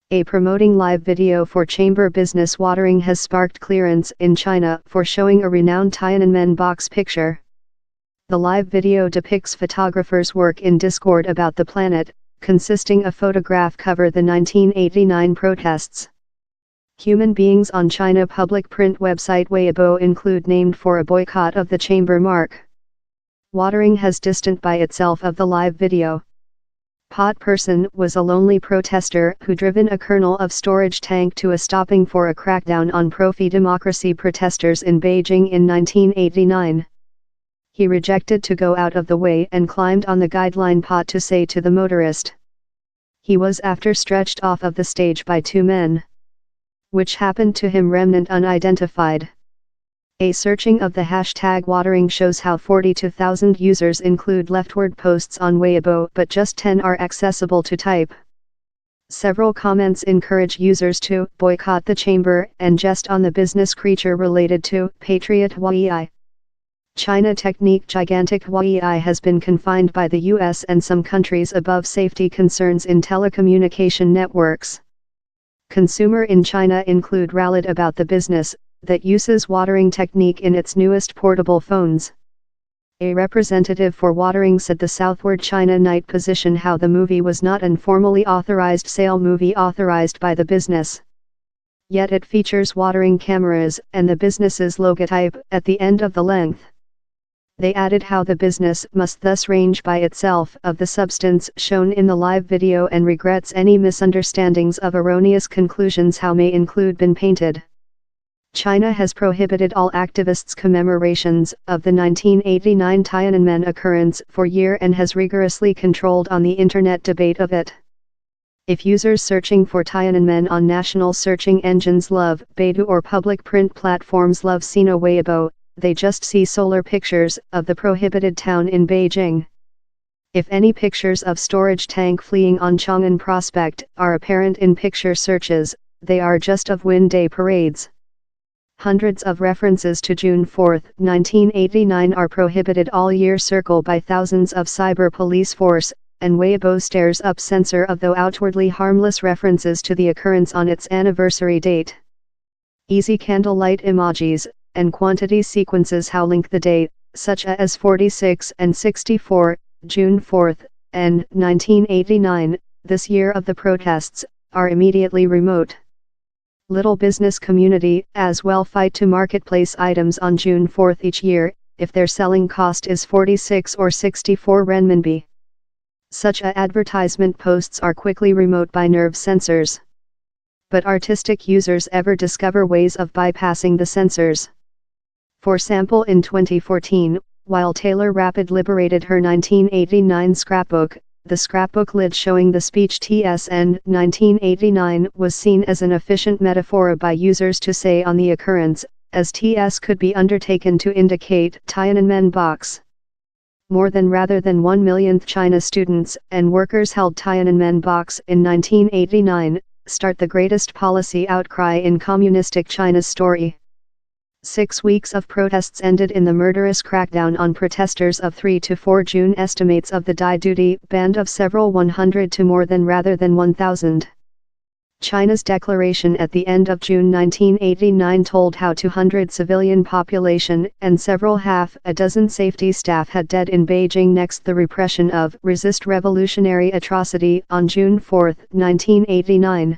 A promoting live video for chamber business watering has sparked clearance in China for showing a renowned Tiananmen box picture. The live video depicts photographers' work in discord about the planet, consisting a photograph cover the 1989 protests. Human beings on China public print website Weibo include named for a boycott of the chamber mark. Watering has distanced by itself of the live video. Pot Person was a lonely protester who driven a kernel of storage tank to a stopping for a crackdown on pro-democracy protesters in Beijing in 1989. He rejected to go out of the way and climbed on the guideline pot to say to the motorist. He was after stretched off of the stage by two men. Which happened to him remnant unidentified. A searching of the hashtag watering shows how 42,000 users include leftward posts on Weibo but just 10 are accessible to type. Several comments encourage users to boycott the chamber and jest on the business creature related to Patriot Huawei. China Technique gigantic Huawei has been confined by the US and some countries above safety concerns in telecommunication networks. Consumer in China include rallied about the business that uses watering technique in its newest portable phones. A representative for watering said the Southward China Night position how the movie was not an formally authorized sale movie authorized by the business. Yet it features watering cameras and the business's logotype at the end of the length. They added how the business must thus range by itself of the substance shown in the live video and regrets any misunderstandings of erroneous conclusions how may include been painted. China has prohibited all activists' commemorations of the 1989 Tiananmen occurrence for year and has rigorously controlled on the internet debate of it. If users searching for Tiananmen on national searching engines love Baidu or public print platforms love Sina Weibo, they just see solar pictures of the prohibited town in Beijing. If any pictures of storage tank fleeing on Chang'an Prospect are apparent in picture searches, they are just of Wind Day parades. Hundreds of references to June 4, 1989 are prohibited all year circle by thousands of cyber police force, and Weibo stares up censor of though outwardly harmless references to the occurrence on its anniversary date. Easy candlelight emojis, and quantity sequences how link the date, such as 46 and 64, June 4, and 1989, this year of the protests, are immediately remote. Little business community as well fight to marketplace items on June 4 each year, if their selling cost is 46 or 64 renminbi. Such advertisement posts are quickly remote by nerve sensors. But artistic users ever discover ways of bypassing the sensors. For sample in 2014, while Taylor Rapid liberated her 1989 scrapbook, the scrapbook lid showing the speech TSN 1989 was seen as an efficient metaphor by users to say on the occurrence, as TS could be undertaken to indicate Tiananmen box. More than rather than 1 millionth China students and workers held Tiananmen box in 1989, start the greatest policy outcry in communistic China's story. 6 weeks of protests ended in the murderous crackdown on protesters of 3 to 4 June. Estimates of the die duty banned of several 100 to more than rather than 1,000. China's declaration at the end of June 1989 told how 200 civilian population and several half a dozen safety staff had died in Beijing. Next, the repression of resist revolutionary atrocity on June 4, 1989.